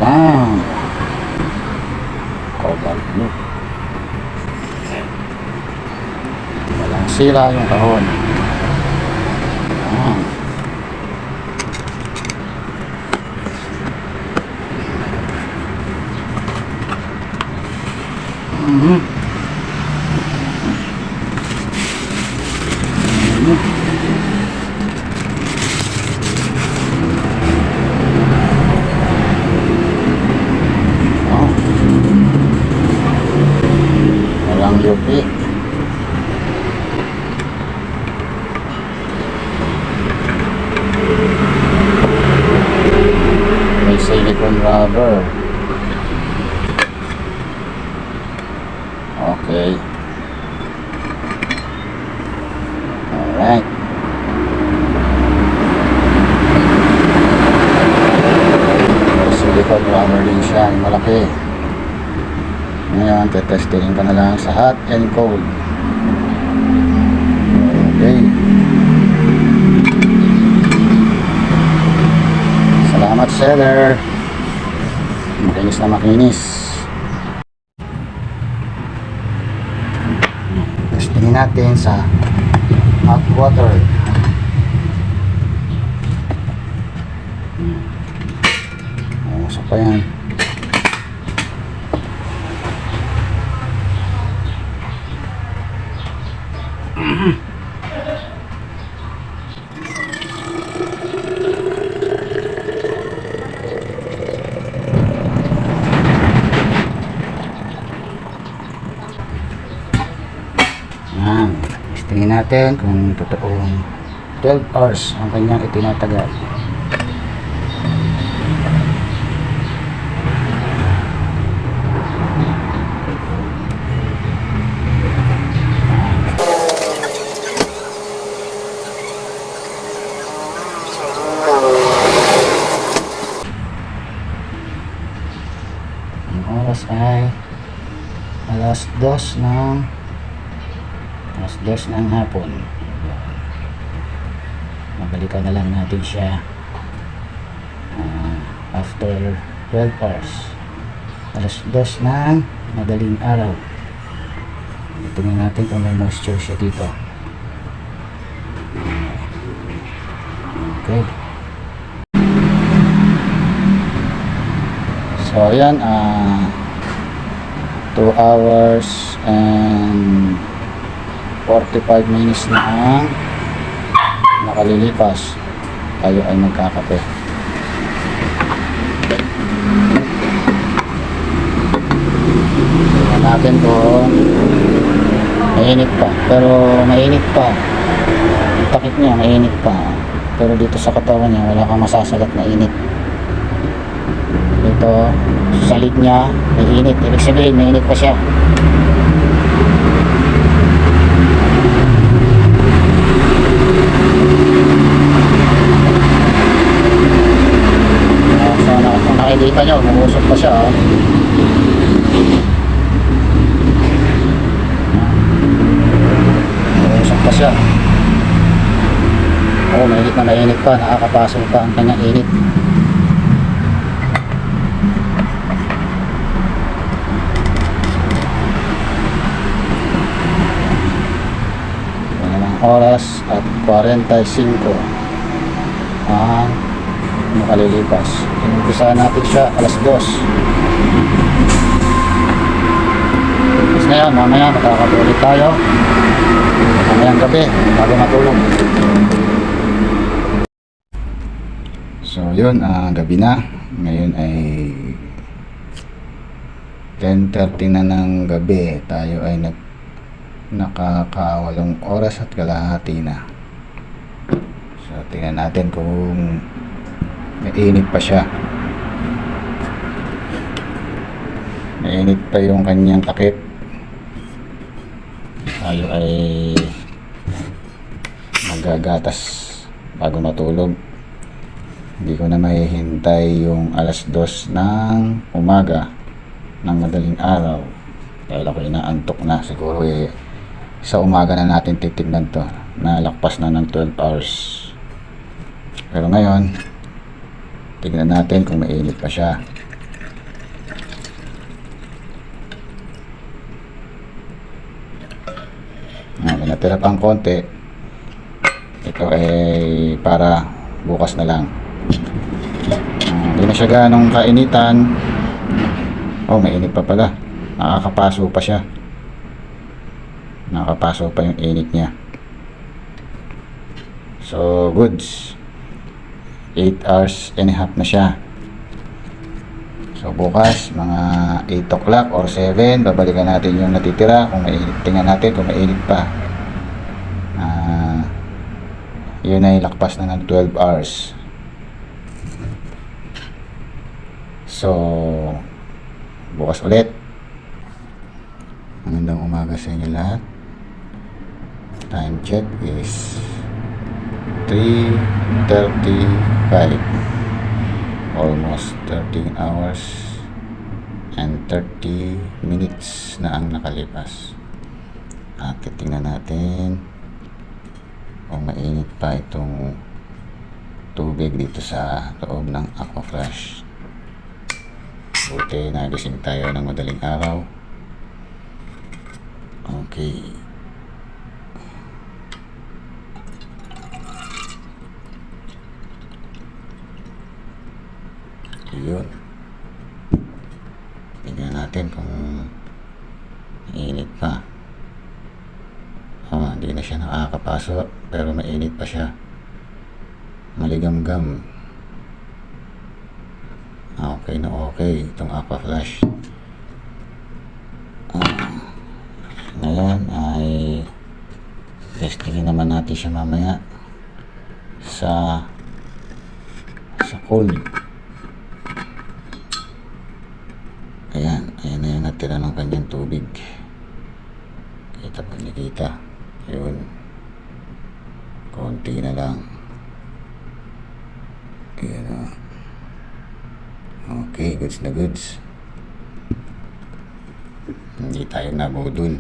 Yan. Cobalt blue. Walang sira yung kahon. Yan. Walang yupi. May silicone rubber. Okay. Alright. May silicone rubber din siya. Malaki. Ngayon, tetestingin ko na lang sa hot and cold. Okay. Salamat, seller. Makinis na makinis. Testingin natin sa hot water. Usap pa yan. Yan. Tingnan natin kung totoong 12 hours ang kanyang itinatagal. Ang oras ay alas 2 ng hapon. Mabalikan na lang natin siya after 12 hours. Alas 2 ng madaling araw. Tingnan natin kung may moisture siya dito. Okay. So ayan, 2 hours and 45 minutes na ang nakalilipas. Tayo ay magkakape. Tingnan natin kung mainit pa. Pero mainit pa. Ang takip niya, mainit pa. Pero dito sa katawan niya, wala kang masasagat na init. Dito, sa lid niya, may init. Ibig sabihin, mainit pa siya. Nakikita nyo, umusok pa siya. Umusok pa siya. Mainit na mainit pa. Nakakapasok pa ang kanyang init. Oras at 45 ang nakalilipas. Inumpisahan natin siya alas 2. Tapos ngayon, mamaya makakatulit tayo mamayang gabi bago matulog. So yun, gabi na. Ngayon ay 10:30 na ng gabi. Tayo ay nakakawalong oras at kalahati na. So tingnan natin kung mainit pa siya. Mainit pa yung kanyang takip. Tayo ay magagatas bago matulog. Hindi ko na mahihintay yung alas 2 ng umaga ng madaling araw dahil ako inaantok na. Siguro sa umaga na natin titignan to. Nalakpas na ng 12 hours. Pero ngayon tignan natin kung mainit pa siya. natira pang konti. Ito ay para bukas na lang. Hindi na siya ganong kainitan. Oh, mainit pa pala. Nakakapaso pa siya. Nakakapaso pa yung init niya. So, goods. 8 hours and a half na siya. So, bukas, mga 8 o'clock or 7, babalikan natin yung natitira. Kung mainit, tingnan natin kung mainit pa. Yun ay lakpas na ng 12 hours. So, bukas ulit. Magandang umaga sa inyo lahat. Time check is 3:35. Almost 13 hours and 30 minutes na ang nakalipas. At titingnan natin kung mainit pa itong tubig dito sa loob ng Aquafresh. Buti nagising tayo ng madaling araw. Okay. Yun. Tingnan natin kung mainit pa. Hindi na siya nakakapaso pero mainit pa siya. Maligamgam. Okay na okay itong Aquafresh. Ngayon ay testingin naman natin siya mamaya sa cold. Ayan na yung natira ng kanyang tubig. Kita pa nakita. Yun. Konti na lang. Ayan o. Okay, goods na goods. Hindi tayo nabudol.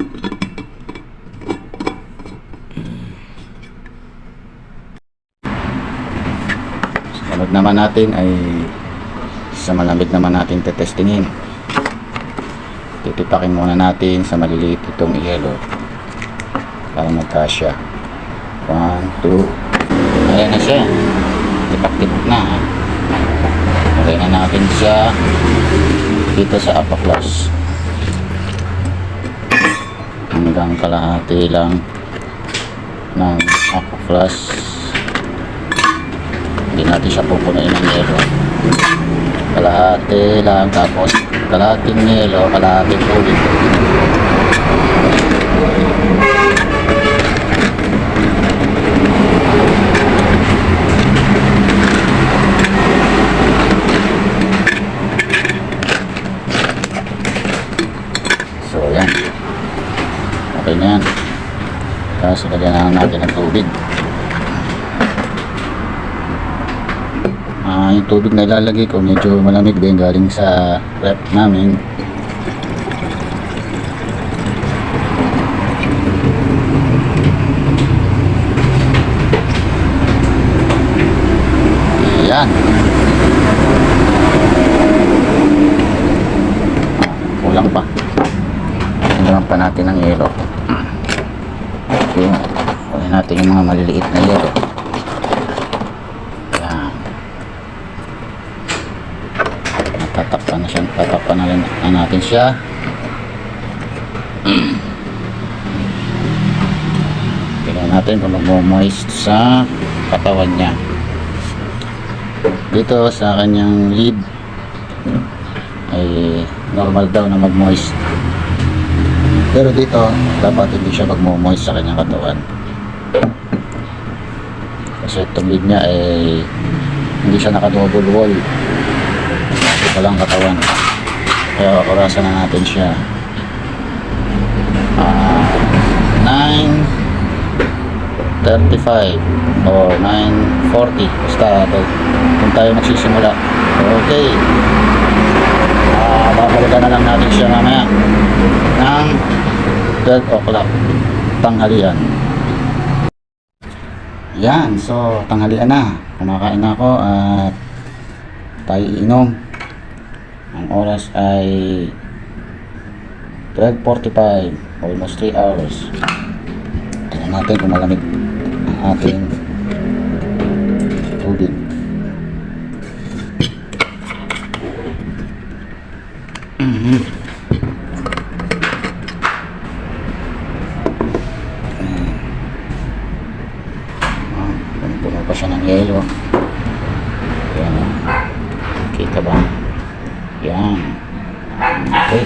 Sunod naman natin ay sa malamig naman natin tetestingin. Titipakin muna natin sa maliliit itong yelo para magkasya. 1, 2. Ayan na siya. Tipak-tipak na. Lagay na natin siya dito sa Aquafresh. Hanggang kalahati lang ng Aquafresh. Hindi natin siya pupunuin ng yelo. Kalahati lang, tapos kalahating yelo, kalahating tubig. So yan, okay na yan. Tapos lagyan na natin ng tubig. Yung tubig na ilalagay ko medyo malamig din, galing sa rep namin. Ayan. Kulang pa. Kulang pa natin ng yelo. Okay. Kunin natin yung mga maliliit na yelo. Tatakpan na lang natin siya. Tingnan natin kung mag-moist sa katawan niya. Dito sa kanyang lid ay normal daw na mag-moist. Pero dito dapat hindi siya mag-moist sa kanyang katawan. Kasi itong lid niya ay hindi siya naka-double wall. Walang katawan. Kaya orasan na natin siya. 9:35 o 9:40 basta kung tayo magsisimula. Okay. Babalikan na lang natin siya mamaya ng 12 o'clock tanghalian. Yan, so tanghalian na. Kumakain na ako at tayo iinom. Ang oras ay 12:45, almost 3 hours. Tingnan natin kung malamig ang ating tubig. Puno pa siya ng yelo. Ayan, kita ba? Yan. Okay.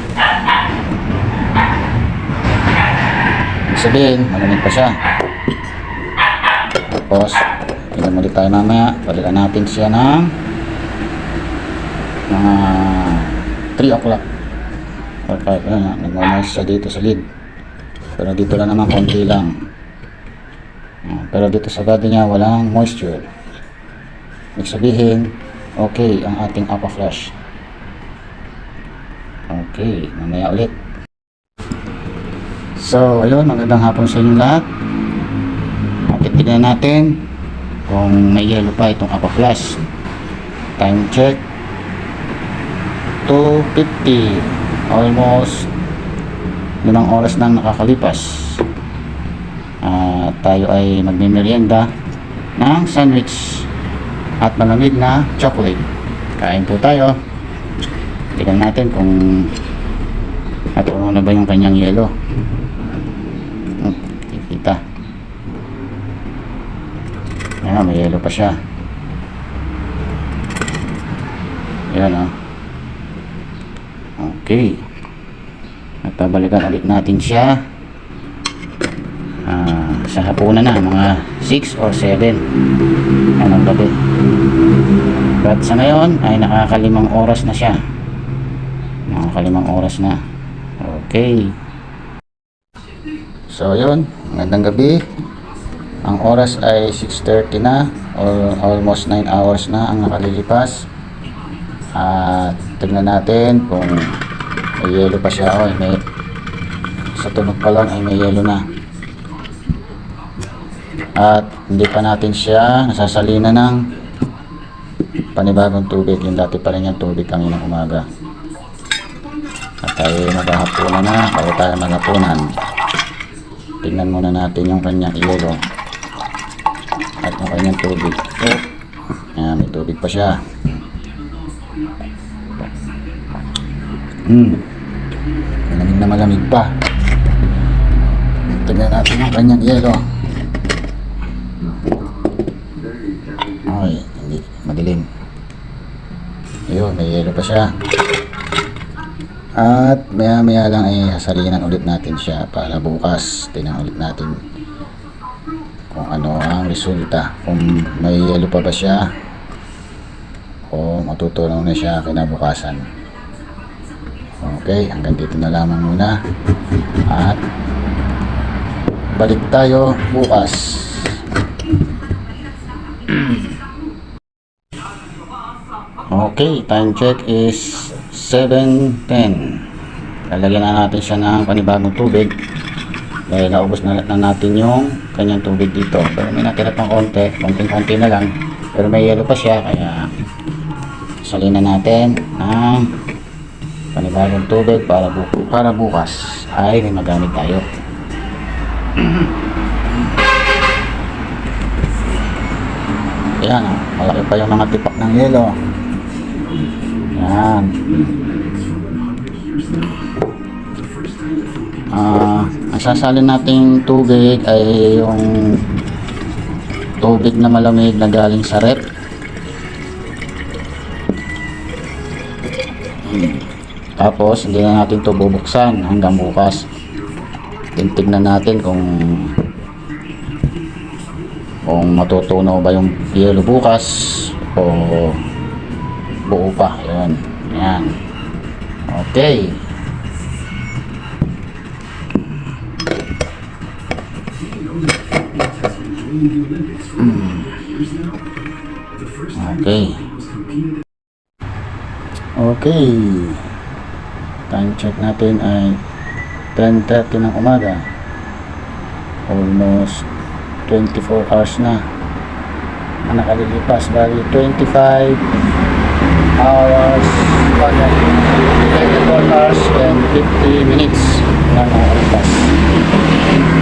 Ibig sabihin, malamig pa siya. Tapos, tingnan ulit tayo mamaya. Balikan natin siya ng mga 3 o'clock. Or 5. Ayan, nagmamahal siya dito sa lid. Pero dito lang naman, konti lang. Pero dito sa body niya, walang moisture. Ibig sabihin, okay ang ating aqua flash. Okay, mamaya ulit. So, ayun, magandang hapon sa inyo lahat. Titignan natin kung may yellow pa itong aqua flash. Time check 2:50. Almost 5 oras nang nakakalipas. Tayo ay magmimerienda ng sandwich at malamig na chocolate. Kain po tayo. Tignan natin kung natunaw na ba yung kanyang yelo. Kikita. Ayan, may yelo pa siya. Ayan, oh. Okay. At babalikan ulit natin siya sa hapunan na, mga 6 or 7 anong gabi. But sa ngayon ay nakakalimang oras na siya. Nakakalimang oras na. Okay. So yun, magandang gabi. Ang oras ay 6:30 na, or almost 9 hours na ang nakalilipas. At tignan natin kung may yelo pa siya o may, sa tunog pa lang ay may yelo na. At hindi pa natin siya nasasalina ng panibagong tubig. Yung dati pa rin yung tubig kaninang umaga. At tayo maghahapunan na. Bago tayo maghapunan, tingnan muna natin yung kanyang yelo at yung kanyang tubig. Ayan, may tubig pa siya. Malamig na malamig pa. Tingnan natin yung kanyang yelo. Ay, hindi, madilim. Ayun, may yelo pa siya. At maya maya lang ay sasalinan ulit natin siya para bukas tingnan ulit natin kung ano ang resulta, kung may yelo pa ba siya o matutunaw na siya kinabukasan. Okay, hanggang dito na lamang muna at balik tayo bukas. Okay, time check is 7:10. Lalagyan na natin siya ng panibagong tubig dahil naubos na natin yung kanyang tubig dito. Pero may natira pang konti, konting-konti na lang. Pero may yelo pa siya, kaya salinan natin ng panibagong tubig para bukas ay may magamit tayo. Ayan, malaki pa yung mga tipak ng yelo. Ayan. Ang sasalin nating tubig ay yung tubig na malamig na galing sa rep. Tapos hindi na natin ito bubuksan hanggang bukas. Tingnan natin kung matutunaw ba yung yelo bukas o buo pa. Ayan. Ayan. Okay. Okay. Okay. Time check natin ay 10:30 ng umaga. Almost 24 hours na ang nakalilipas. Bali 25 hours 24 hours and 50 minutes na nakaligtas.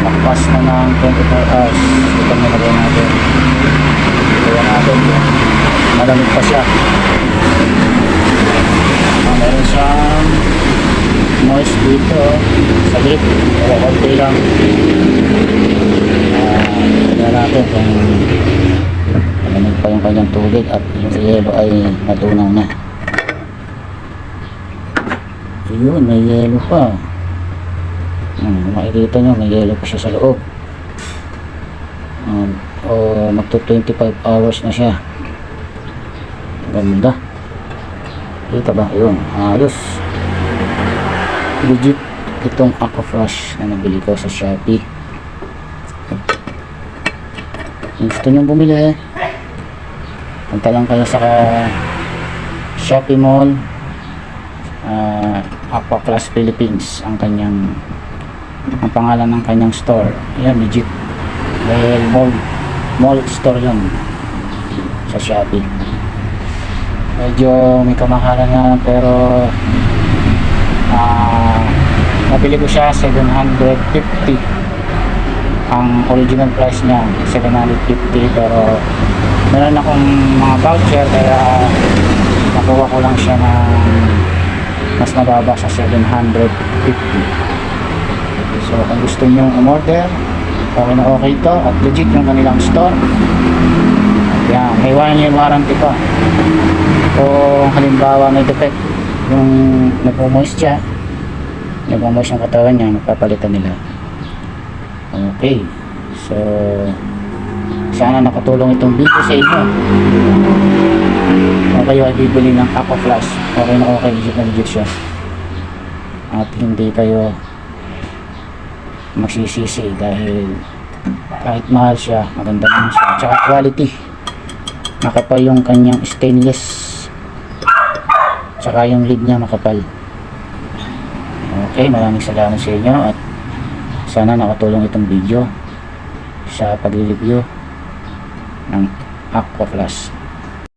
Nakpas na ng 24 hours. Ito na nagawin natin. Kaya natin yun. Malamig pa siya. Meron siyang moist dito sa lip. Pero konti lang. Tingnan natin kung malamig pa yung kanyang tubig at yung yelo ay natunaw na. Ayun, may yelo pa. Makikita nyo, may yelo pa siya sa loob. Magto 25 hours na siya. Ganda. Kita ba? Ayun, ayos. Legit itong Aquafresh na nabili ko sa Shopee. Kung gusto nyo bumili, punta lang kayo sa Shopee Mall. Aquafresh Philippines ang pangalan ng kanyang store. Ayan, legit. Dahil mall store yun sa Shopee. Medyo may kamahalan nga, pero nabili ko siya 750. Ang original price niya 750, pero meron akong mga voucher kaya nakuha ko lang siya ng mas mababa sa 750. So kung gusto nyo umorder, okay na okay ito at legit yung kanilang store. Yan, may 1 year warranty pa. Kung halimbawa may defect yung nagmo-moist siya, nagmo-moist yung katawan niya, magpapalitan nila. Okay, so sana nakatulong itong video sa inyo. Kung kayo ay bibili ng Aquafresh, okay na okay, legit na legit siya. At hindi kayo magsisisi dahil kahit mahal siya, maganda naman siya. Tsaka quality. Makapal yung kanyang stainless. Tsaka yung lid niya makapal. Okay, maraming salamat sa inyo at sana nakatulong itong video sa pag-review ng Aquafresh.